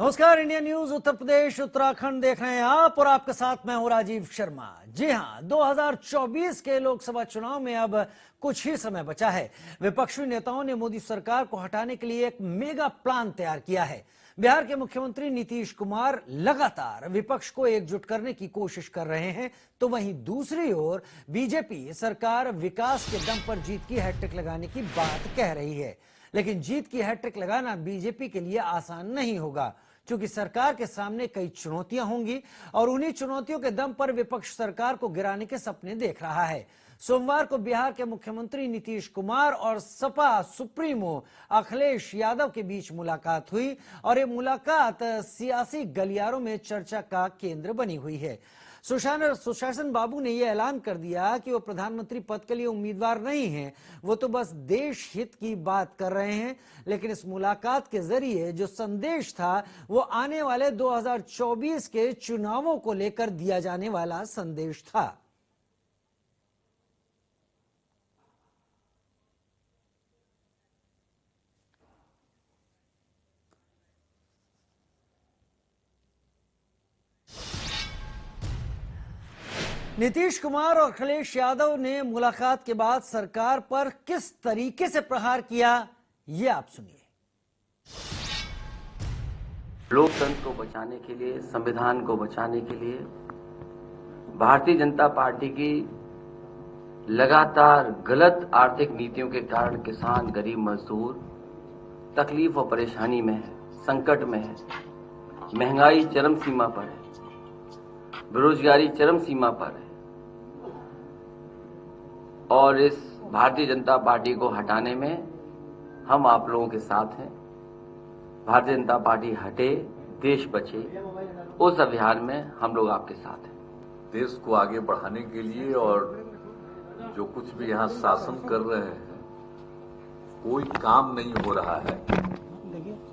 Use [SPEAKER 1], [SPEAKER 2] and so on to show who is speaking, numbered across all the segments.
[SPEAKER 1] नमस्कार। India news Uttar Pradesh Uttarakhand देख रहे हैं आप और आपके साथ मैं हूं राजीव शर्मा। जी हां, 2024 के लोकसभा चुनाव में अब कुछ ही समय बचा है। विपक्षी नेताओं ने मोदी सरकार को हटाने के लिए एक मेगा प्लान तैयार किया है। बिहार के मुख्यमंत्री नीतीश कुमार लगातार विपक्ष को एकजुट करने की कोशिश कर रहे हैं, तो वहीं दूसरी ओर बीजेपी सरकार विकास के दम पर जीत की हैट्रिक लगाने की बात कह रही है। लेकिन जीत की हैट्रिक लगाना बीजेपी के लिए आसान नहीं होगा, क्योंकि सरकार के सामने कई चुनौतियां होंगी और उन्हीं चुनौतियों के दम पर विपक्ष सरकार को गिराने के सपने देख रहा है। सोमवार को बिहार के मुख्यमंत्री नीतीश कुमार और सपा सुप्रीमो अखिलेश यादव के बीच मुलाकात हुई और ये मुलाकात सियासी गलियारों में चर्चा का केंद्र बनी हुई है। सुशासन बाबू ने यह ऐलान कर दिया कि वो प्रधानमंत्री पद के लिए उम्मीदवार नहीं हैं, वो तो बस देश हित की बात कर रहे हैं। लेकिन इस मुलाकात के जरिए जो संदेश था वो आने वाले 2024 के चुनावों को लेकर दिया जाने वाला संदेश था। नीतीश कुमार और अखिलेश यादव ने मुलाकात के बाद सरकार पर किस तरीके से प्रहार किया, ये आप सुनिए।
[SPEAKER 2] लोकतंत्र को बचाने के लिए, संविधान को बचाने के लिए भारतीय जनता पार्टी की लगातार गलत आर्थिक नीतियों के कारण किसान, गरीब मजदूर तकलीफ और परेशानी में है, संकट में है। महंगाई चरम सीमा पर है, बेरोजगारी चरम सीमा पर है और इस भारतीय जनता पार्टी को हटाने में हम आप लोगों के साथ हैं। भारतीय जनता पार्टी हटे, देश बचे, उस अभियान में हम लोग आपके साथ हैं।
[SPEAKER 3] देश को आगे बढ़ाने के लिए और जो कुछ भी यहाँ शासन कर रहे हैं, कोई काम नहीं हो रहा है,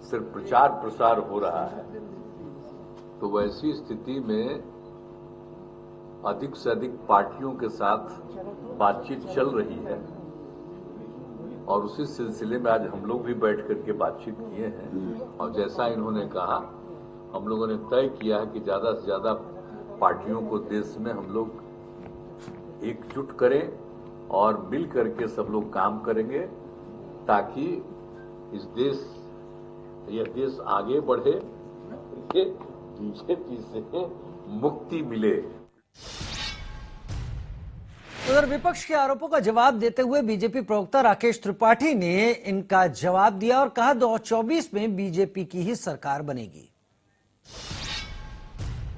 [SPEAKER 3] सिर्फ प्रचार प्रसार हो रहा है। तो वैसी स्थिति में अधिक से अधिक पार्टियों के साथ बातचीत चल रही है और उसी सिलसिले में आज हम लोग भी बैठ करके बातचीत किए हैं। और जैसा इन्होंने कहा, हम लोगों ने तय किया है कि ज्यादा से ज्यादा पार्टियों को देश में हम लोग एकजुट करें और मिल करके सब लोग काम करेंगे ताकि यह देश आगे बढ़े, बीजेपी से मुक्ति मिले।
[SPEAKER 1] उधर विपक्ष के आरोपों का जवाब देते हुए बीजेपी प्रवक्ता राकेश त्रिपाठी ने इनका जवाब दिया और कहा 2024 में बीजेपी की ही सरकार बनेगी।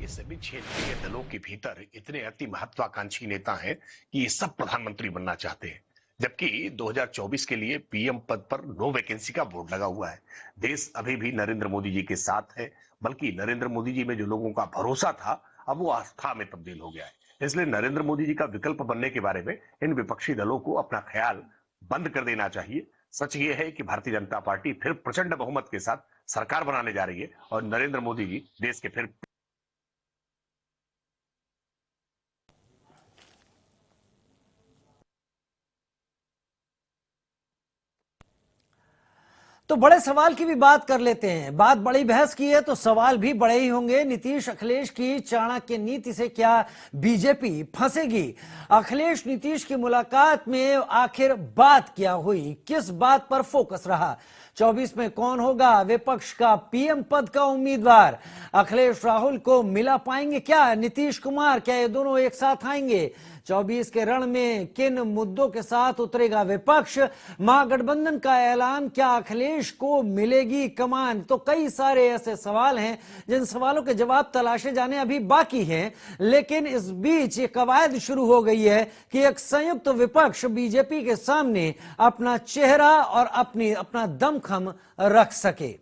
[SPEAKER 4] ये सभी क्षेत्रीय दलों के भीतर इतने अति महत्वाकांक्षी नेता हैं कि ये सब प्रधानमंत्री बनना चाहते हैं, जबकि 2024 के लिए पीएम पद पर नो वैकेंसी का बोर्ड लगा हुआ है। देश अभी भी नरेंद्र मोदी जी के साथ है, बल्कि नरेंद्र मोदी जी में जो लोगों का भरोसा था अब वो आस्था में तब्दील हो गया है। इसलिए नरेंद्र मोदी जी का विकल्प बनने के बारे में इन विपक्षी दलों को अपना ख्याल बंद कर देना चाहिए। सच ये है कि भारतीय जनता पार्टी फिर प्रचंड बहुमत के साथ सरकार बनाने जा रही है और नरेंद्र मोदी जी देश के फिर
[SPEAKER 1] तो बड़े सवाल की भी बात कर लेते हैं। बात बड़ी बहस की है तो सवाल भी बड़े ही होंगे। नीतीश अखिलेश की चाणक्य नीति से क्या बीजेपी फंसेगी? अखिलेश नीतीश की मुलाकात में आखिर बात क्या हुई? किस बात पर फोकस रहा? 24 में कौन होगा विपक्ष का पीएम पद का उम्मीदवार? अखिलेश राहुल को मिला पाएंगे क्या नीतीश कुमार? क्या ये दोनों एक साथ आएंगे? 24 के रण में किन मुद्दों के साथ उतरेगा विपक्ष? महागठबंधन का ऐलान, क्या अखिलेश को मिलेगी कमान? तो कई सारे ऐसे सवाल हैं जिन सवालों के जवाब तलाशे जाने अभी बाकी हैं। लेकिन इस बीच ये कवायद शुरू हो गई है कि एक संयुक्त विपक्ष बीजेपी के सामने अपना चेहरा और अपना दमखम रख सके।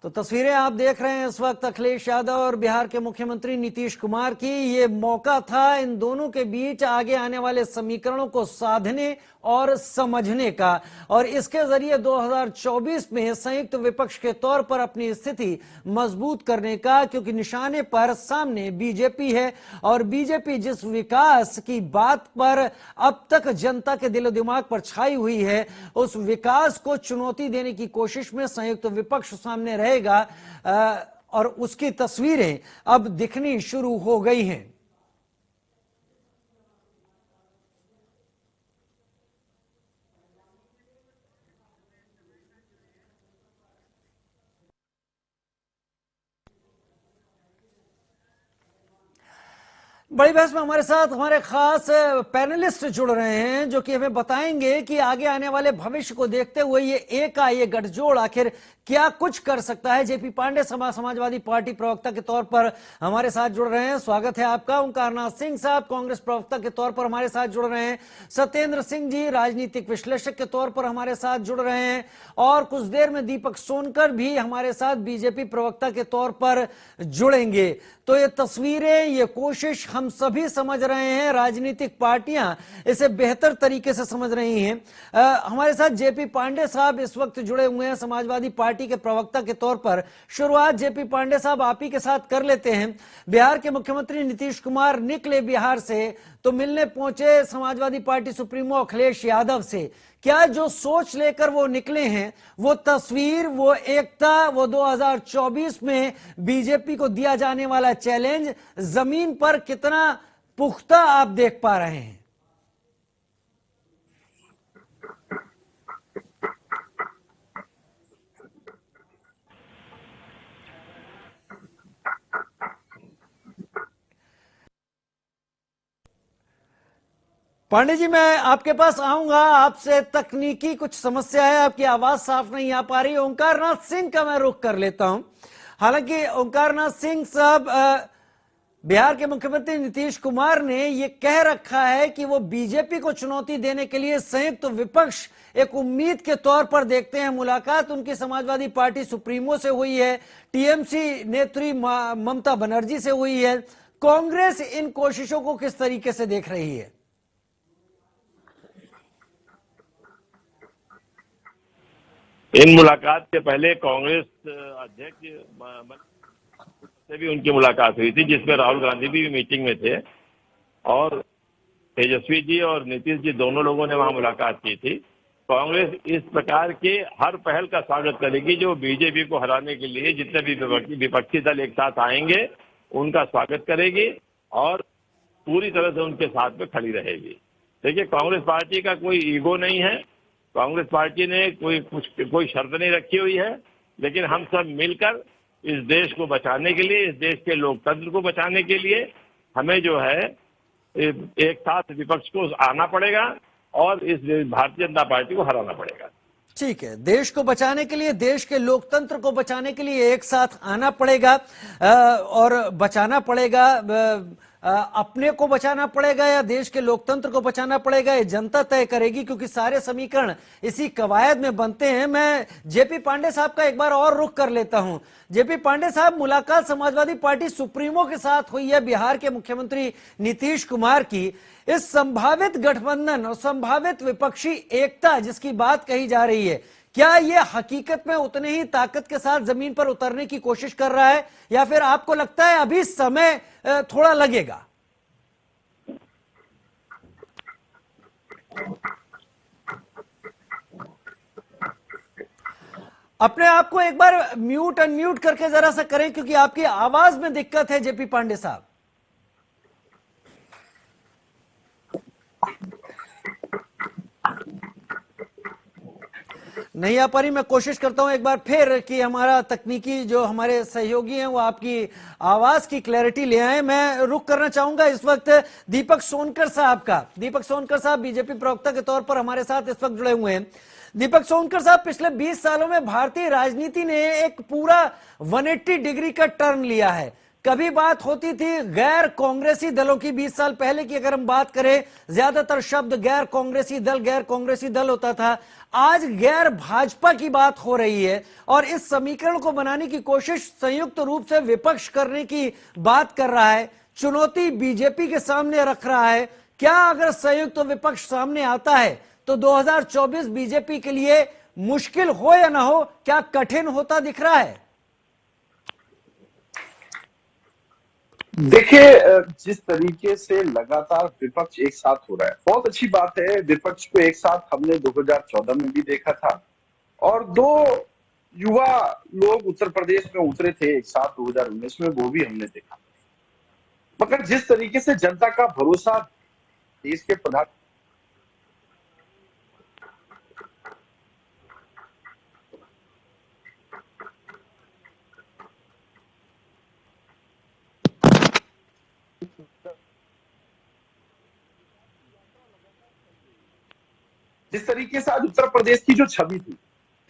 [SPEAKER 1] तो तस्वीरें आप देख रहे हैं इस वक्त अखिलेश यादव और बिहार के मुख्यमंत्री नीतीश कुमार की। ये मौका था इन दोनों के बीच आगे आने वाले समीकरणों को साधने और समझने का, और इसके जरिए 2024 में संयुक्त विपक्ष के तौर पर अपनी स्थिति मजबूत करने का, क्योंकि निशाने पर सामने बीजेपी है और बीजेपी जिस विकास की बात पर अब तक जनता के दिलो दिमाग पर छाई हुई है, उस विकास को चुनौती देने की कोशिश में संयुक्त विपक्ष सामने रहेगा और उसकी तस्वीरें अब दिखनी शुरू हो गई हैं। बड़ी बहस में हमारे साथ हमारे खास पैनलिस्ट जुड़ रहे हैं, जो कि हमें बताएंगे कि आगे आने वाले भविष्य को देखते हुए ये गठजोड़ आखिर क्या कुछ कर सकता है। जेपी पांडे समाजवादी पार्टी प्रवक्ता के तौर पर हमारे साथ जुड़ रहे हैं, स्वागत है आपका। ओंकारनाथ सिंह साहब कांग्रेस प्रवक्ता के तौर पर हमारे साथ जुड़ रहे हैं। सत्येंद्र सिंह जी राजनीतिक विश्लेषक के तौर पर हमारे साथ जुड़ रहे हैं, और कुछ देर में दीपक सोनकर भी हमारे साथ बीजेपी प्रवक्ता के तौर पर जुड़ेंगे। तो ये तस्वीरें, ये कोशिश हम सभी समझ रहे हैं, राजनीतिक पार्टियां इसे बेहतर तरीके से समझ रही हैं। हमारे साथ जेपी पांडे साहब इस वक्त जुड़े हुए हैं समाजवादी पार्टी के प्रवक्ता के तौर पर। शुरुआत जेपी पांडे साहब आप ही के साथ कर लेते हैं। बिहार के मुख्यमंत्री नीतीश कुमार निकले बिहार से तो मिलने पहुंचे समाजवादी पार्टी सुप्रीमो अखिलेश यादव से। क्या जो सोच लेकर वो निकले हैं, वो तस्वीर, वो एकता, वो 2024 में बीजेपी को दिया जाने वाला चैलेंज जमीन पर कितना पुख्ता आप देख पा रहे हैं? पांडे जी, मैं आपके पास आऊंगा, आपसे तकनीकी कुछ समस्या है, आपकी आवाज साफ नहीं आ पा रही। ओंकारनाथ सिंह का मैं रुख कर लेता हूं। हालांकि ओंकारनाथ सिंह साहब, बिहार के मुख्यमंत्री नीतीश कुमार ने ये कह रखा है कि वो बीजेपी को चुनौती देने के लिए संयुक्त विपक्ष एक उम्मीद के तौर पर देखते हैं। मुलाकात उनकी समाजवादी पार्टी सुप्रीमो से हुई है, टीएमसी नेत्री ममता बनर्जी से हुई है। कांग्रेस इन कोशिशों को किस तरीके से देख रही है?
[SPEAKER 5] इन मुलाकात के पहले कांग्रेस अध्यक्ष से भी उनकी मुलाकात हुई थी, जिसमें राहुल गांधी भी मीटिंग में थे, और तेजस्वी जी और नीतीश जी दोनों लोगों ने वहां मुलाकात की थी। कांग्रेस इस प्रकार के हर पहल का स्वागत करेगी जो बीजेपी को हराने के लिए जितने भी विपक्षी दल एक साथ आएंगे उनका स्वागत करेगी और पूरी तरह से उनके साथ में खड़ी रहेगी। देखिए, कांग्रेस पार्टी का कोई ईगो नहीं है, कांग्रेस पार्टी ने कोई शर्त नहीं रखी हुई है, लेकिन हम सब मिलकर इस देश को बचाने के लिए, इस देश के लोकतंत्र को बचाने के लिए हमें जो है एक साथ विपक्ष को आना पड़ेगा और इस भारतीय जनता पार्टी को हराना पड़ेगा।
[SPEAKER 1] ठीक है, देश को बचाने के लिए, देश के लोकतंत्र को बचाने के लिए एक साथ आना पड़ेगा और बचाना पड़ेगा। अपने को बचाना पड़ेगा या देश के लोकतंत्र को बचाना पड़ेगा, ये जनता तय करेगी, क्योंकि सारे समीकरण इसी कवायद में बनते हैं। मैं जेपी पांडे साहब का एक बार और रुख कर लेता हूं। जेपी पांडे साहब, मुलाकात समाजवादी पार्टी सुप्रीमो के साथ हुई है बिहार के मुख्यमंत्री नीतीश कुमार की। इस संभावित गठबंधन और संभावित विपक्षी एकता जिसकी बात कही जा रही है, क्या यह हकीकत में उतने ही ताकत के साथ जमीन पर उतरने की कोशिश कर रहा है, या फिर आपको लगता है अभी समय थोड़ा लगेगा? अपने आप को एक बार म्यूट अनम्यूट करके जरा सा करें, क्योंकि आपकी आवाज में दिक्कत है जेपी पांडे साहब। नहीं आ पा रही। मैं कोशिश करता हूं एक बार फिर कि हमारा तकनीकी जो हमारे सहयोगी हैं वो आपकी आवाज की क्लैरिटी ले आए। मैं रुक करना चाहूंगा इस वक्त दीपक सोनकर साहब का। दीपक सोनकर साहब बीजेपी प्रवक्ता के तौर पर हमारे साथ इस वक्त जुड़े हुए हैं। दीपक सोनकर साहब, पिछले 20 सालों में भारतीय राजनीति ने एक पूरा 180 डिग्री का टर्न लिया है। कभी बात होती थी गैर कांग्रेसी दलों की 20 साल पहले की अगर हम बात करें, ज्यादातर शब्द गैर कांग्रेसी दल होता था। आज गैर भाजपा की बात हो रही है और इस समीकरण को बनाने की कोशिश संयुक्त रूप से विपक्ष करने की बात कर रहा है, चुनौती बीजेपी के सामने रख रहा है। क्या अगर संयुक्त विपक्ष सामने आता है तो 2024 बीजेपी के लिए मुश्किल हो या ना हो, क्या कठिन होता दिख रहा है?
[SPEAKER 6] देखिए, जिस तरीके से लगातार विपक्ष एक साथ हो रहा है, बहुत अच्छी बात है। विपक्ष को एक साथ हमने 2014 में भी देखा था और 2 युवा लोग उत्तर प्रदेश में उतरे थे एक साथ 2019 में, वो भी हमने देखा। मगर जिस तरीके से जनता का भरोसा देश के प्रधान जिस तरीके से आज उत्तर प्रदेश की जो छवि थी,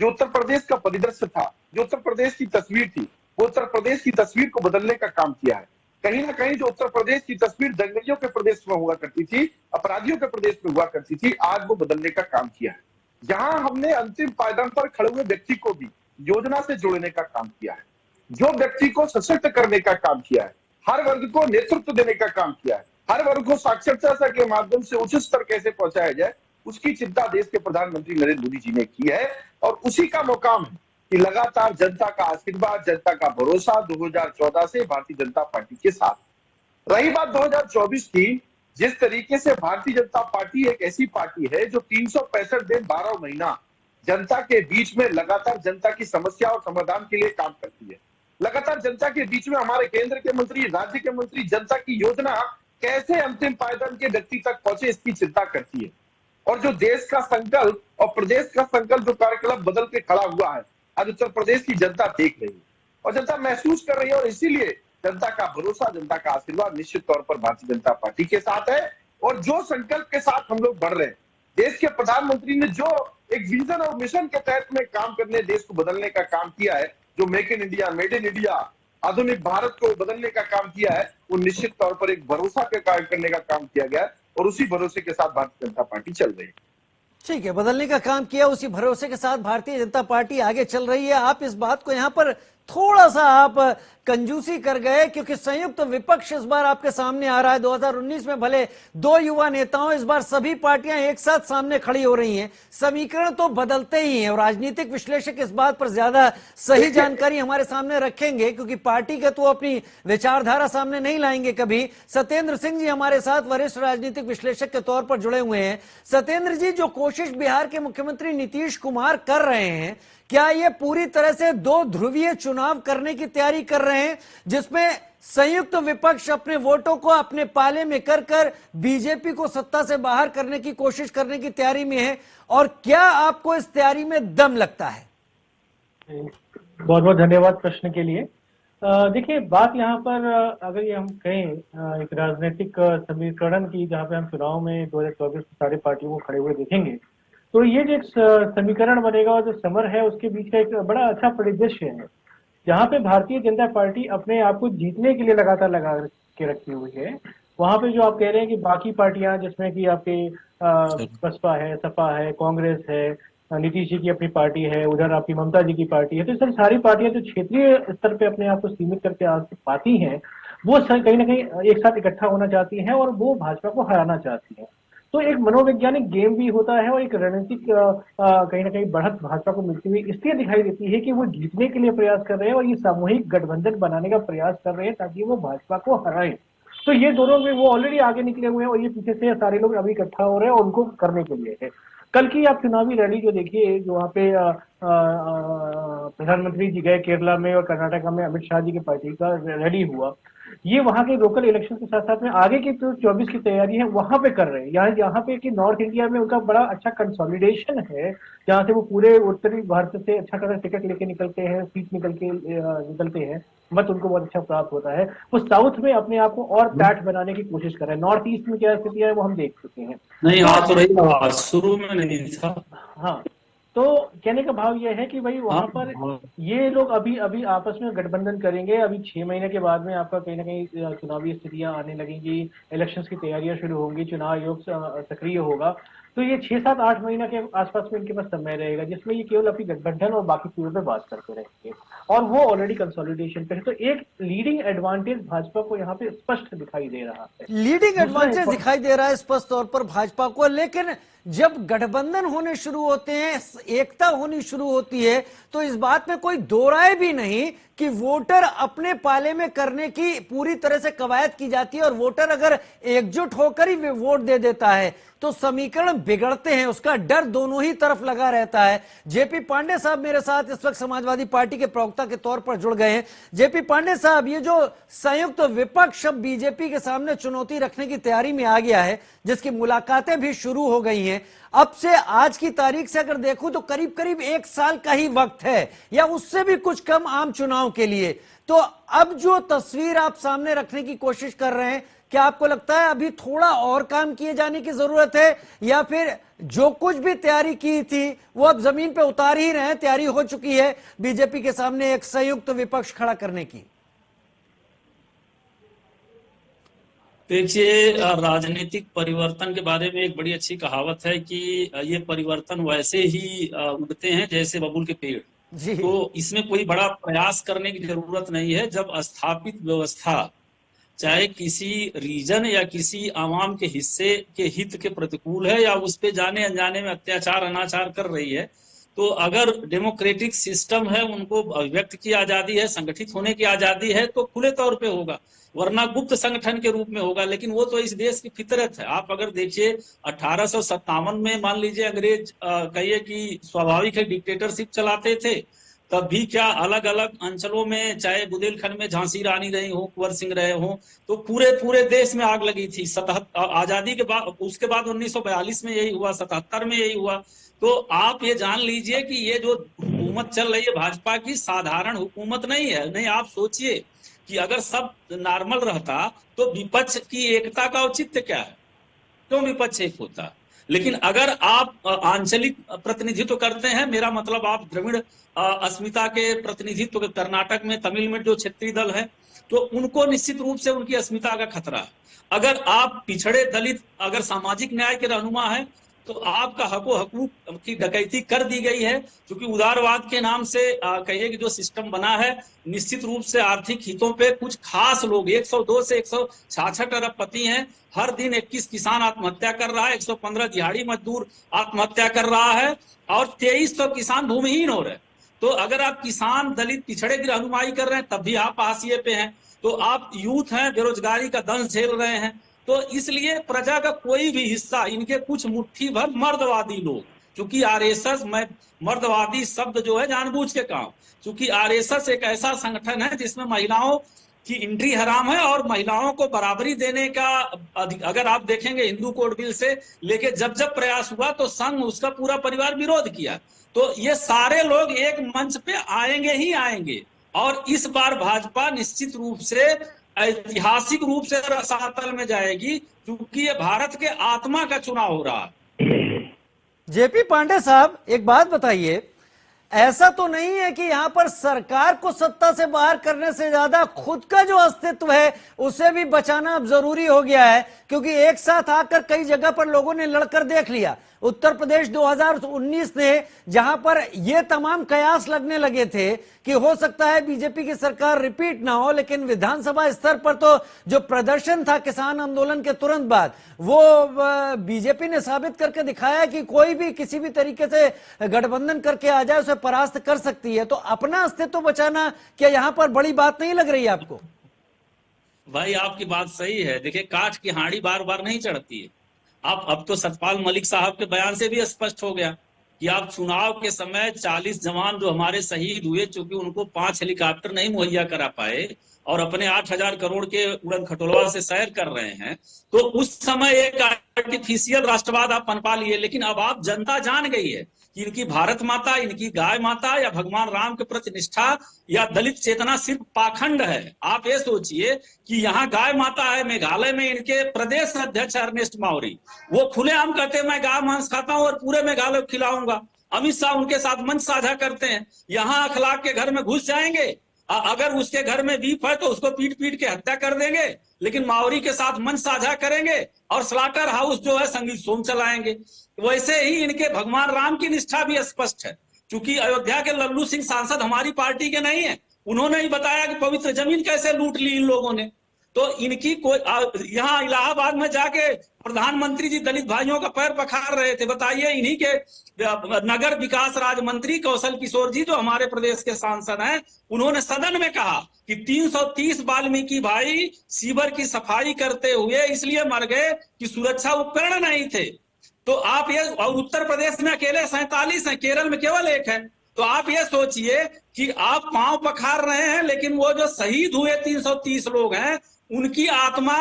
[SPEAKER 6] जो उत्तर प्रदेश का परिदृश्य था, जो उत्तर प्रदेश की तस्वीर थी, वो उत्तर प्रदेश की तस्वीर को बदलने का काम किया है। कहीं ना कहीं जो उत्तर प्रदेश की तस्वीर दंगलियों के प्रदेश में हुआ करती थी, अपराधियों के प्रदेश में हुआ करती थी, आज वो बदलने का काम किया है। जहां हमने अंतिम पायदान पर खड़े हुए व्यक्ति को भी योजना से जोड़ने का काम किया है, जो व्यक्ति को सशक्त करने का काम किया है, हर वर्ग को नेतृत्व देने का काम किया है, हर वर्ग को साक्षरता के माध्यम से उच्च स्तर कैसे पहुंचाया जाए, उसकी चिंता देश के प्रधानमंत्री नरेंद्र मोदी जी ने की है। और उसी का मुकाम है कि लगातार जनता का आशीर्वाद, जनता का भरोसा 2014 से भारतीय जनता पार्टी के साथ। रही बात 2024 की, जिस तरीके से भारतीय जनता पार्टी एक ऐसी पार्टी है जो 365 दिन 12 महीना जनता के बीच में लगातार जनता की समस्या और समाधान के लिए काम करती है। लगातार जनता के बीच में हमारे केंद्र के मंत्री, राज्य के मंत्री जनता की योजना कैसे अंतिम पायदान के व्यक्ति तक पहुंचे, इसकी चिंता करती है। और जो देश का संकल्प और प्रदेश का संकल्प जो कार्यकलाप बदल के खड़ा हुआ है, आज उत्तर प्रदेश की जनता देख रही है और जनता महसूस कर रही है। और इसीलिए जनता का भरोसा, जनता का आशीर्वाद निश्चित तौर पर भारतीय जनता पार्टी के साथ है। और जो संकल्प के साथ हम लोग बढ़ रहे हैं, देश के प्रधानमंत्री ने जो एक विजन और मिशन के तहत में काम करने, देश को बदलने का काम किया है, जो make in India, made in India, आधुनिक भारत को बदलने का काम किया है, वो निश्चित तौर पर एक भरोसा के कार्य करने का काम किया गया है और उसी भरोसे के साथ भारतीय जनता पार्टी चल रही है।
[SPEAKER 1] ठीक है, बदलने का काम किया, उसी भरोसे के साथ भारतीय जनता पार्टी आगे चल रही है। आप इस बात को यहां पर थोड़ा सा आप कंजूसी कर गए, क्योंकि संयुक्त विपक्ष इस बार आपके सामने आ रहा है। 2019 में भले 2 युवा नेताओं, इस बार सभी पार्टियां एक साथ सामने खड़ी हो रही हैं। समीकरण तो बदलते ही हैं और राजनीतिक विश्लेषक इस बात पर ज्यादा सही जानकारी हमारे सामने रखेंगे, क्योंकि पार्टी का तो अपनी विचारधारा सामने नहीं लाएंगे कभी। सत्येंद्र सिंह जी हमारे साथ वरिष्ठ राजनीतिक विश्लेषक के तौर पर जुड़े हुए हैं। सत्येंद्र जी, जो कोशिश बिहार के मुख्यमंत्री नीतीश कुमार कर रहे हैं, क्या ये पूरी तरह से 2 ध्रुवीय चुनाव करने की तैयारी कर रहे हैं, जिसमें संयुक्त विपक्ष अपने वोटों को अपने पाले में कर बीजेपी को सत्ता से बाहर करने की कोशिश करने की तैयारी में है? और क्या आपको इस तैयारी में दम लगता है?
[SPEAKER 7] बहुत बहुत धन्यवाद प्रश्न के लिए। देखिए, बात यहाँ पर अगर ये हम कहें एक राजनीतिक समीकरण की, जहाँ पे हम चुनाव में 2024 सारी पार्टियों को खड़े हुए देखेंगे, तो ये जो एक समीकरण बनेगा और जो समर है उसके बीच का एक बड़ा अच्छा परिदृश्य है, जहाँ पे भारतीय जनता पार्टी अपने आप को जीतने के लिए लगातार लगा के रखी हुई है। वहाँ पे जो आप कह रहे हैं कि बाकी पार्टियां, जिसमें कि आपके बसपा है, सपा है, कांग्रेस है, नीतीश जी की अपनी पार्टी है, उधर आपकी ममता जी की पार्टी है, तो सर सारी पार्टियां जो क्षेत्रीय स्तर पे अपने आप को सीमित करके आ पाती हैं, वो कहीं ना कहीं एक साथ इकट्ठा होना चाहती हैं और वो भाजपा को हराना चाहती हैं। तो एक मनोवैज्ञानिक गेम भी होता है और एक रणनीतिक कहीं ना कहीं बढ़त भाजपा को मिलती हुई इसलिए दिखाई देती है कि वो जीतने के लिए प्रयास कर रहे हैं और ये सामूहिक गठबंधन बनाने का प्रयास कर रहे हैं ताकि वो भाजपा को हराएं। तो ये दोनों में वो ऑलरेडी आगे निकले हुए हैं और ये पीछे से सारे लोग अभी इकट्ठा हो रहे हैं और उनको करने के लिए है। कल की आप चुनावी रैली जो देखिए, जो वहाँ पे प्रधानमंत्री जी गए केरला में और कर्नाटका में अमित शाह जी की पार्टी का रैली हुआ, ये वहाँ के लोकल इलेक्शन के साथ साथ में आगे की जो 24 की तैयारी है वहां पे कर रहे हैं। यहाँ पे कि नॉर्थ इंडिया में उनका बड़ा अच्छा कंसोलिडेशन है, जहाँ से वो पूरे उत्तरी भारत से अच्छा खासा टिकट लेके निकलते हैं, सीट निकलते हैं, मत उनको बहुत अच्छा प्राप्त होता है। वो साउथ में अपने आप को और पैठ बनाने की कोशिश कर रहे हैं। नॉर्थ ईस्ट में क्या स्थिति है वो हम देख चुके हैं।
[SPEAKER 8] नहीं आ तो रही आवाज, शुरू में नहीं था।
[SPEAKER 7] हाँ, तो कहने का भाव यह है कि भाई वहां पर ये लोग अभी अभी आपस में गठबंधन करेंगे, अभी 6 महीने के बाद में आपका कहीं ना कहीं चुनावी स्थितियां आने लगेंगी, इलेक्शंस की तैयारियां शुरू होंगी, चुनाव आयोग सक्रिय होगा, तो ये 6-7-8 महीने के आसपास में इनके पास समय रहेगा जिसमें ये केवल अपनी गठबंधन और बाकी चीजों पे बात करते रहेंगे, और वो ऑलरेडी कंसोलिडेशन पे है। तो एक लीडिंग एडवांटेज भाजपा को यहाँ पे स्पष्ट दिखाई दे रहा है,
[SPEAKER 1] लीडिंग एडवांटेज दिखाई दे रहा है स्पष्ट तौर पर भाजपा को, लेकिन जब गठबंधन होने शुरू होते हैं, एकता होनी शुरू होती है, तो इस बात में कोई दो राय भी नहीं कि वोटर अपने पाले में करने की पूरी तरह से कवायद की जाती है, और वोटर अगर एकजुट होकर ही वोट दे देता है तो समीकरण बिगड़ते हैं, उसका डर दोनों ही तरफ लगा रहता है। जेपी पांडे साहब मेरे साथ इस वक्त समाजवादी पार्टी के प्रवक्ता के तौर पर जुड़ गए हैं। जेपी पांडे साहब, ये जो संयुक्त विपक्ष अब बीजेपी के सामने चुनौती रखने की तैयारी में आ गया है, जिसकी मुलाकातें भी शुरू हो गई हैं, अब से आज की तारीख से अगर देखूं तो करीब करीब 1 साल का ही वक्त है, या उससे भी कुछ कम आम चुनाव के लिए। तो अब जो तस्वीर आप सामने रखने की कोशिश कर रहे हैं, क्या आपको लगता है अभी थोड़ा और काम किए जाने की जरूरत है, या फिर जो कुछ भी तैयारी की थी वो अब जमीन पे उतार ही रहे हैं, तैयारी हो चुकी है बीजेपी के सामने एक संयुक्त विपक्ष खड़ा करने की?
[SPEAKER 8] देखिए, राजनीतिक परिवर्तन के बारे में एक बड़ी अच्छी कहावत है कि ये परिवर्तन वैसे ही उगते हैं जैसे बबूल के पेड़। तो इसमें कोई बड़ा प्रयास करने की जरूरत नहीं है। जब स्थापित व्यवस्था चाहे किसी रीजन या किसी आवाम के हिस्से के हित के प्रतिकूल है, या उस पे जाने अनजाने में अत्याचार अनाचार कर रही है, तो अगर डेमोक्रेटिक सिस्टम है, उनको व्यक्त की आजादी है, संगठित होने की आजादी है, तो खुले तौर पे होगा, वरना गुप्त संगठन के रूप में होगा। लेकिन वो तो इस देश की फितरत है। आप अगर देखिए 1857 में मान लीजिए अंग्रेज कहिए कि स्वाभाविक है डिक्टेटरशिप चलाते थे, तब भी क्या अलग अलग अंचलों में, चाहे बुंदेलखंड में झांसी रानी रही हो, कुंवर सिंह रहे हो, तो पूरे देश में आग लगी थी। आजादी के बाद, उसके बाद 1942 में यही हुआ, 77 में यही हुआ। तो आप ये जान लीजिए कि ये जो हुकूमत चल रही है भाजपा की, साधारण हुकूमत नहीं है। नहीं, आप सोचिए कि अगर सब नॉर्मल रहता तो विपक्ष की एकता का औचित्य क्या है? क्यों विपक्ष एक होता? लेकिन अगर आप आंचलिक प्रतिनिधित्व करते हैं, मेरा मतलब आप द्रविड़ अस्मिता के प्रतिनिधित्व, कर्नाटक में, तमिल में जो क्षेत्रीय दल है, तो उनको निश्चित रूप से उनकी अस्मिता का खतरा है। अगर आप पिछड़े दलित, अगर सामाजिक न्याय के रहनुमा है, तो आपका हकूक की डकैती कर दी गई है, क्योंकि उदारवाद के नाम से कहिए कि जो सिस्टम बना है, निश्चित रूप से आर्थिक हितों पे कुछ खास लोग, 102 से 166 अरबपति हैं, हर दिन 21 किसान आत्महत्या कर रहा है, 115 दिहाड़ी मजदूर आत्महत्या कर रहा है, और 2300 किसान भूमिहीन हो रहे हैं। तो अगर आप किसान, दलित, पिछड़े की रहनुमाई कर रहे हैं, तब भी आप हाशिए पे हैं। तो आप यूथ हैं, बेरोजगारी का दंश झेल रहे हैं। तो इसलिए प्रजा का कोई भी हिस्सा, इनके कुछ मुट्ठी भर मर्दवादी लोग, क्योंकि आरएसएस, मैं मर्दवादी शब्द जो है जानबूझ के कहा, क्योंकि आरएसएस एक ऐसा संगठन है जिसमें महिलाओं की एंट्री हराम है, और महिलाओं को बराबरी देने का, अगर आप देखेंगे हिंदू कोड बिल से लेके जब जब प्रयास हुआ, तो संघ, उसका पूरा परिवार विरोध किया। तो ये सारे लोग एक मंच पे आएंगे ही आएंगे, और इस बार भाजपा निश्चित रूप से ऐतिहासिक रूप से रसातल में जाएगी, क्योंकि ये भारत के आत्मा का चुनाव हो रहा है।
[SPEAKER 1] जेपी पांडे साहब, एक बात बताइए, ऐसा तो नहीं है कि यहां पर सरकार को सत्ता से बाहर करने से ज्यादा खुद का जो अस्तित्व है उसे भी बचाना अब जरूरी हो गया है? क्योंकि एक साथ आकर कई जगह पर लोगों ने लड़कर देख लिया। उत्तर प्रदेश 2019 ने, जहां पर ये तमाम कयास लगने लगे थे कि हो सकता है बीजेपी की सरकार रिपीट ना हो, लेकिन विधानसभा स्तर पर तो जो प्रदर्शन था किसान आंदोलन के तुरंत बाद, वो बीजेपी ने साबित करके दिखाया कि कोई भी किसी भी तरीके से गठबंधन करके आ जाए, उसे परास्त कर सकती है। तो अपना अस्तित्व बचाना क्या यहां पर बड़ी बात नहीं लग रही आपको?
[SPEAKER 8] भाई, आपकी बात सही है। देखिए, काठ की हांडी बार बार नहीं चढ़ती है। आप अब तो सतपाल मलिक साहब के बयान से भी स्पष्ट हो गया कि आप चुनाव के समय 40 जवान जो हमारे शहीद हुए, चूंकि उनको 5 हेलीकॉप्टर नहीं मुहैया करा पाए और अपने 8000 करोड़ के उड़न खटोलवा से सैर कर रहे हैं, तो उस समय एक आर्टिफिशियल राष्ट्रवाद आप पनपा लिए। लेकिन अब आप, जनता जान गई है कि इनकी भारत माता, इनकी गाय माता या भगवान राम के प्रति निष्ठा या दलित चेतना सिर्फ पाखंड है। आप ये सोचिए कि यहाँ गाय माता है, मेघालय में इनके प्रदेश अध्यक्ष अर्नेस्ट मौर्य, वो खुलेआम कहते हैं मैं गाय मांस खाता हूं और पूरे मेघालय को खिलाऊंगा। अमित शाह उनके साथ मंच साझा करते हैं। यहाँ अखलाक के घर में घुस जाएंगे, अगर उसके घर में बीफ है तो उसको पीट पीट के हत्या कर देंगे, लेकिन मावरी के साथ मंच साझा करेंगे और स्लाटर हाउस जो है संगीत सोम चलाएंगे। वैसे ही इनके भगवान राम की निष्ठा भी स्पष्ट है। चूंकि अयोध्या के लल्लू सिंह सांसद हमारी पार्टी के नहीं है, उन्होंने ही बताया कि पवित्र जमीन कैसे लूट ली इन लोगों ने। तो इनकी कोई यहाँ इलाहाबाद में जाके प्रधानमंत्री जी दलित भाइयों का पैर पखार रहे थे। बताइए, इन्हीं के नगर विकास राज्य मंत्री कौशल किशोर जी जो हमारे प्रदेश के सांसद हैं, उन्होंने सदन में कहा कि 330 वाल्मीकि भाई सीवर की सफाई करते हुए इसलिए मर गए कि सुरक्षा उपकरण नहीं थे। तो आप ये, और उत्तर प्रदेश में अकेले 47 हैं, केरल में केवल 1 है। तो आप ये सोचिए कि आप पांव पखार रहे हैं, लेकिन वो जो शहीद हुए 330 लोग हैं, उनकी आत्मा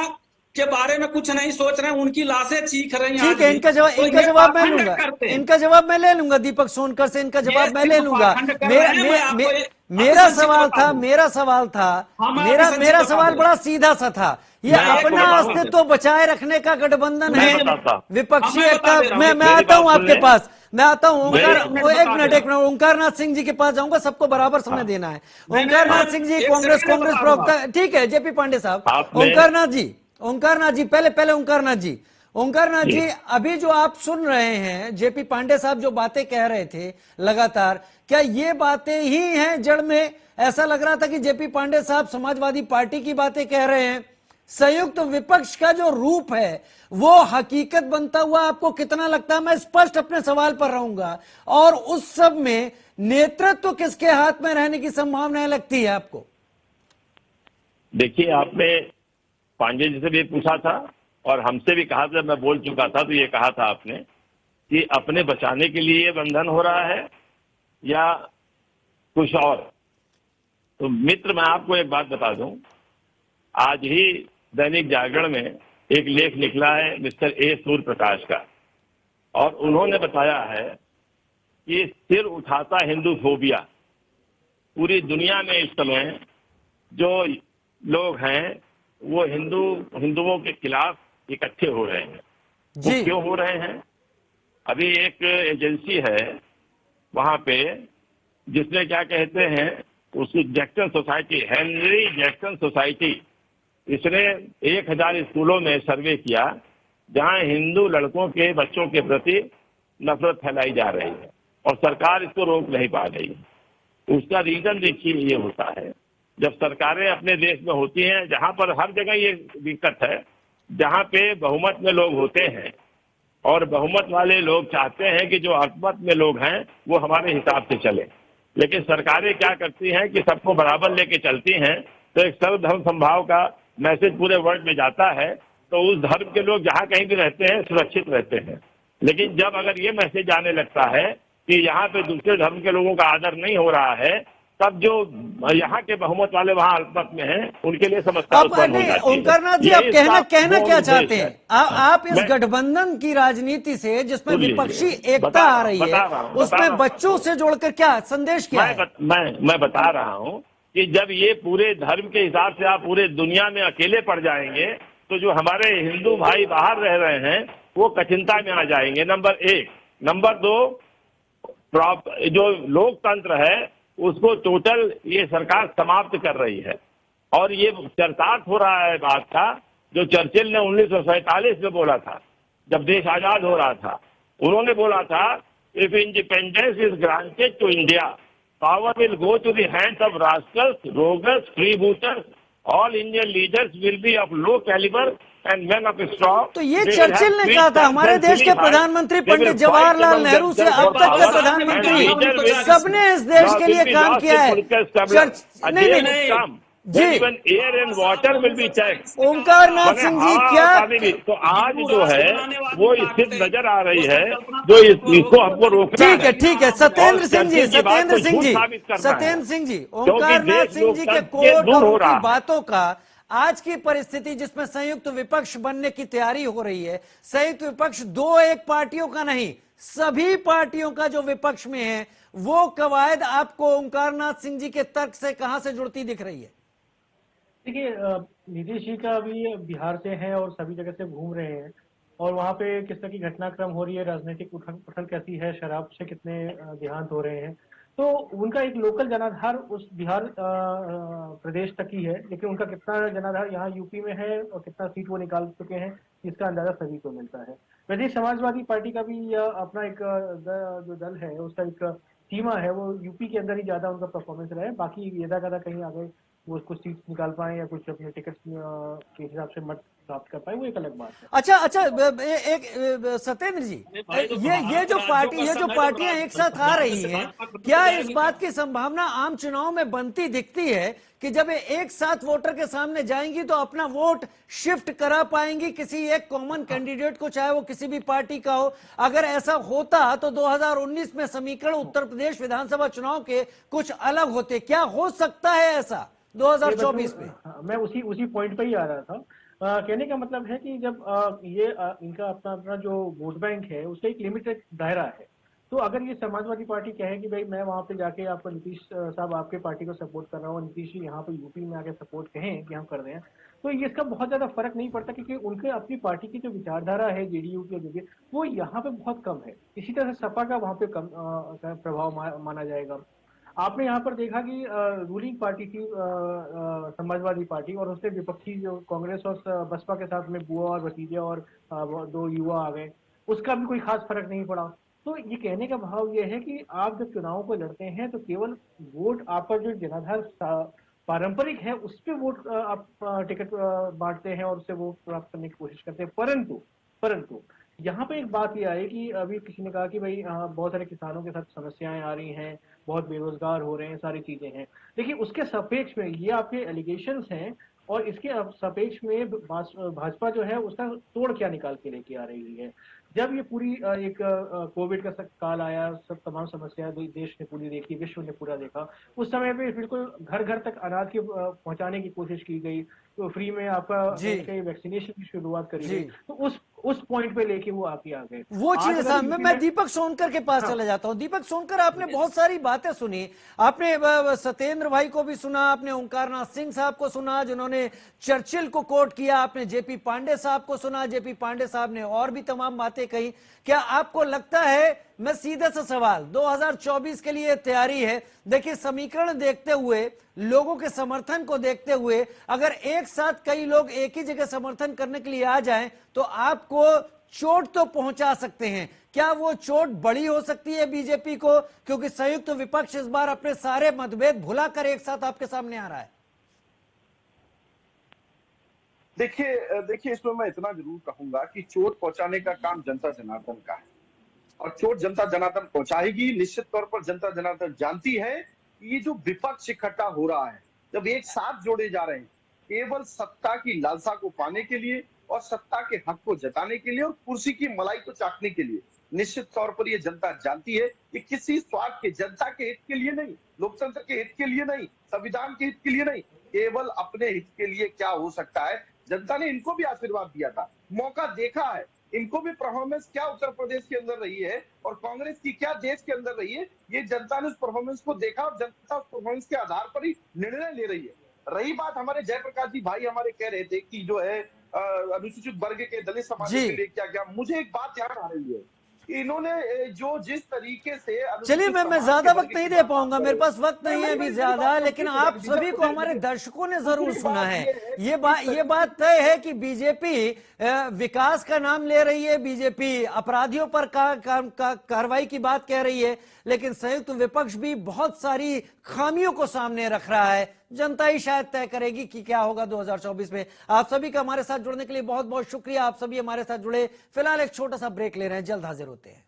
[SPEAKER 8] के बारे में कुछ नहीं सोच रहे हैं, उनकी लाशें चीख रही हैं।
[SPEAKER 1] ठीक है, इनका जवाब मैं लूंगा, इनका जवाब मैं ले लूंगा दीपक सोनकर से, इनका जवाब मैं ले लूंगा। मेरा सवाल बड़ा सीधा सा था। ये अपना अस्तित्व बचाए रखने का गठबंधन है, विपक्षी एकता। मैं आता हूं आपके पास, मैं आता हूं। एक मिनट ओंकारनाथ सिंह जी के पास जाऊंगा, सबको बराबर समय देना है। ओंकारनाथ सिंह जी कांग्रेस प्रवक्ता, ठीक है। जेपी पांडे साहब, ओंकारनाथ जी पहले ओंकारनाथ जी, अभी जो आप सुन रहे हैं जेपी पांडे साहब जो बातें कह रहे थे लगातार, क्या ये बातें ही हैं जड़ में? ऐसा लग रहा था कि जेपी पांडे साहब समाजवादी पार्टी की बातें कह रहे हैं। संयुक्त विपक्ष का जो रूप है वो हकीकत बनता हुआ आपको कितना लगता है? मैं स्पष्ट अपने सवाल पर रहूंगा। और उस सब में नेतृत्व किसके हाथ में रहने की संभावना लगती है आपको?
[SPEAKER 5] देखिए, आपने पांडे जी से भी पूछा था और हमसे भी कहा था, मैं बोल चुका था, तो ये कहा था आपने कि अपने बचाने के लिए बंधन हो रहा है या कुछ और। तो मित्र, मैं आपको एक बात बता दूं, आज ही दैनिक जागरण में एक लेख निकला है मिस्टर ए सूर्य प्रकाश का, और उन्होंने बताया है कि सिर उठाता हिंदू फोबिया। पूरी दुनिया में इस समय जो लोग हैं वो हिंदुओं के खिलाफ इकट्ठे हो रहे हैं। वो क्यों हो रहे हैं? अभी एक एजेंसी है वहां पे जिसने क्या कहते हैं उसकी Jackson society, Henry Jackson society, इसने 1000 स्कूलों में सर्वे किया जहां हिंदू लड़कों के बच्चों के प्रति नफरत फैलाई जा रही है और सरकार इसको रोक नहीं पा रही है। उसका रीजन देखिए ये होता है, जब सरकारें अपने देश में होती हैं जहां पर हर जगह ये दिक्कत है, जहां पे बहुमत में लोग होते हैं और बहुमत वाले लोग चाहते हैं कि जो अल्पमत में लोग हैं वो हमारे हिसाब से चले, लेकिन सरकारें क्या करती हैं कि सबको बराबर लेके चलती हैं, तो एक सर्वधर्म संभाव का मैसेज पूरे वर्ल्ड में जाता है, तो उस धर्म के लोग जहां कहीं भी रहते हैं सुरक्षित रहते हैं। लेकिन जब अगर ये मैसेज आने लगता है कि यहाँ पे दूसरे धर्म के लोगों का आदर नहीं हो रहा है, तब जो यहाँ के बहुमत वाले वहाँ अल्पमत में हैं उनके लिए समस्या उत्पन्न हो जाती है।
[SPEAKER 1] ओंकारनाथ जी, आप कहना क्या चाहते हैं? आप इस गठबंधन की राजनीति से जिसमें विपक्षी एकता आ रही है, उसमें बच्चों से जोड़कर क्या संदेश क्या है?
[SPEAKER 5] मैं बता रहा हूँ कि जब ये पूरे धर्म के हिसाब से आप पूरे दुनिया में अकेले पड़ जाएंगे तो जो हमारे हिंदू भाई बाहर रह रहे हैं वो कठिनता में आ जाएंगे, नंबर 1। नंबर 2, जो लोकतंत्र है उसको टोटल ये सरकार समाप्त कर रही है। और ये चरितार्थ हो रहा है बात का जो चर्चिल ने 1947 में बोला था जब देश आजाद हो रहा था। उन्होंने बोला था, if independence is granted to India, power will go to the hands of rascals, rogues, freebooters, all Indian leaders will be of low calibre and man of strong.
[SPEAKER 1] तो ये चर्चिल ने कहा था। हमारे देश के प्रधानमांत्री पंडित जवाहरलाल नेहरू से अब तक के प्रधानमंत्री सबने इस देश के लिए काम किया है। नहीं जी,
[SPEAKER 5] air and water will be check.
[SPEAKER 1] Omkarnath Singh ji, क्या
[SPEAKER 5] तो आज जो है वो स्थिति नजर आ रही है जो इसको हमको रोकना है।
[SPEAKER 1] ठीक है। सत्येंद्र सिंह जी, ओंकारनाथ सिंह जी के कोर्ट और की बातों का आज की परिस्थिति जिसमें संयुक्त विपक्ष बनने की तैयारी हो रही है, संयुक्त विपक्ष 2-1 पार्टियों का नहीं, सभी पार्टियों का जो विपक्ष में है, वो कवायद आपको ओंकारनाथ सिंह जी के तर्क से कहां से जुड़ती दिख रही है?
[SPEAKER 7] देखिए, नीतीश जी का भी बिहार से हैं और सभी जगह से घूम रहे हैं, और वहाँ पे किस तरह की घटनाक्रम हो रही है, राजनीतिक उथल पुथल कैसी है, शराब से कितने देहांत हो रहे हैं। तो उनका एक लोकल जनाधार उस बिहार प्रदेश तक ही है, लेकिन उनका कितना जनाधार यहाँ यूपी में है और कितना सीट वो निकाल चुके हैं, इसका अंदाजा सभी को मिलता है। वैसे ही समाजवादी पार्टी का भी अपना एक जो दल है उसका एक सीमा है, वो यूपी के अंदर ही ज्यादा उनका परफॉर्मेंस रहा है। बाकी यदा कदा कहीं आगे वो कुछ सीट निकाल पाए या कुछ अपने टिकट के हिसाब से मत प्राप्त कर पाए, वो एक अलग बात है।
[SPEAKER 1] अच्छा अच्छा, एक सत्येंद्र जी, ये जो पार्टियां एक साथ आ रही हैं, क्या इस बात की संभावना आम चुनाव में बनती दिखती है कि जब ये एक साथ वोटर के सामने जाएंगी तो अपना वोट शिफ्ट करा पाएंगी किसी एक कॉमन कैंडिडेट को, चाहे वो किसी भी पार्टी का हो? अगर ऐसा होता तो 2019 में समीकरण उत्तर प्रदेश विधानसभा चुनाव के कुछ अलग होते। क्या हो सकता है ऐसा 2024 में?
[SPEAKER 7] मैं उसी पॉइंट पे ही आ रहा था। कहने का मतलब है कि जब इनका अपना जो वोट बैंक है उसका एक लिमिटेड दायरा है, तो अगर ये समाजवादी पार्टी कहे कि भाई मैं वहां पे जाके आपको नीतीश साहब आपके पार्टी को सपोर्ट कर रहा हूँ, नीतीश जी यहाँ पे यूपी में आके सपोर्ट कहें कि हम कर रहे हैं, तो ये इसका बहुत ज्यादा फर्क नहीं पड़ता, क्योंकि उनके अपनी पार्टी की जो विचारधारा है जेडीयू की जो वो यहाँ पे बहुत कम है। इसी तरह से सपा का वहां पे कम प्रभाव माना जाएगा। आपने यहाँ पर देखा कि रूलिंग पार्टी थी समाजवादी पार्टी, और उससे विपक्षी जो कांग्रेस और बसपा के साथ में बुआ और भतीजा और दो युवा आ गए, उसका भी कोई खास फर्क नहीं पड़ा। तो ये कहने का भाव ये है कि आप जब चुनाव को लड़ते हैं तो केवल वोट आपका जो जनाधार पारंपरिक है उस पर वोट आप टिकट बांटते हैं और उससे वोट प्राप्त करने की कोशिश करते हैं। परंतु यहाँ पे एक बात ये आई कि अभी किसी ने कहा कि भाई बहुत सारे किसानों के साथ समस्याएं आ रही हैं, बहुत बेरोजगार हो रहे हैं, सारी चीजें हैं। देखिए उसके सापेक्ष में ये आपके एलिगेशंस हैं, और इसके सापेक्ष में भाजपा जो है उसका तोड़ क्या निकाल के लेके आ रही है। जब ये पूरी एक कोविड का काल आया, सब तमाम समस्या देश ने पूरी देखी, विश्व ने पूरा देखा, उस समय पे बिल्कुल घर घर तक अनाज के पहुंचाने की कोशिश की गई, तो फ्री में आपका वैक्सीनेशन की शुरुआत करी गई, तो उस पॉइंट पे लेके वो आगे आ गए।
[SPEAKER 1] वो चीज मैं दीपक सोनकर के पास चला जाता हूं। दीपक सोनकर, आपने बहुत सारी बातें सुनी, आपने सत्येंद्र भाई को भी सुना, आपने ओंकारनाथ सिंह साहब को सुना जिन्होंने चर्चिल को कोट किया, आपने जेपी पांडे साहब को सुना, जेपी पांडे साहब ने और भी तमाम बातें कही। क्या आपको लगता है, मैं सीधे सा सवाल, 2024 के लिए तैयारी है? देखिए समीकरण देखते हुए, लोगों के समर्थन को देखते हुए, अगर एक साथ कई लोग एक ही जगह समर्थन करने के लिए आ जाएं तो आपको चोट तो पहुंचा सकते हैं। क्या वो चोट बड़ी हो सकती है बीजेपी को, क्योंकि संयुक्त विपक्ष इस बार अपने सारे मतभेद भुलाकर एक साथ आपके सामने आ रहा है?
[SPEAKER 6] देखिए इसमें मैं इतना जरूर कहूंगा कि चोट पहुंचाने का काम जनता जनार्दन का है, और चोट जनता जनार्दन पहुंचाएगी। निश्चित तौर पर जनता जनार्दन जानती है कि ये जो विपक्ष इकट्ठा हो रहा है, जब एक साथ जोड़े जा रहे हैं केवल सत्ता की लालसा को पाने के लिए और सत्ता के हक को जताने के लिए और कुर्सी की मलाई को चाटने के लिए, निश्चित तौर पर ये जनता जानती है कि किसी स्वार्थ के, जनता के हित के लिए नहीं, लोकतंत्र के हित के लिए नहीं, संविधान के हित के लिए नहीं, केवल अपने हित के लिए क्या हो सकता है। जनता ने इनको भी आशीर्वाद दिया था, मौका देखा है, इनको भी परफॉर्मेंस क्या उत्तर प्रदेश के अंदर रही है और कांग्रेस की क्या देश के अंदर रही है, ये जनता ने उस परफॉर्मेंस को देखा और जनता उस परफॉर्मेंस के आधार पर ही निर्णय ले रही है। रही बात, हमारे जयप्रकाश जी भाई हमारे कह रहे थे कि जो है अनुसूचित वर्ग के, दलित समाज के लिए क्या, मुझे एक बात याद आ रही है, इन्होंने जो जिस तरीके से,
[SPEAKER 1] चलिए मैं ज्यादा वक्त नहीं दे पाऊंगा, मेरे पास वक्त नहीं है अभी ज्यादा, लेकिन आप सभी को हमारे दर्शकों ने जरूर सुना है। ये बात तय है कि बीजेपी विकास का नाम ले रही है, बीजेपी अपराधियों पर कार्रवाई की बात कह रही है, लेकिन संयुक्त विपक्ष भी बहुत सारी खामियों को सामने रख रहा है। जनता ही शायद तय करेगी कि क्या होगा 2024 में। आप सभी का हमारे साथ जुड़ने के लिए बहुत बहुत शुक्रिया। आप सभी हमारे साथ जुड़े। फिलहाल एक छोटा सा ब्रेक ले रहे हैं, जल्द हाजिर होते हैं।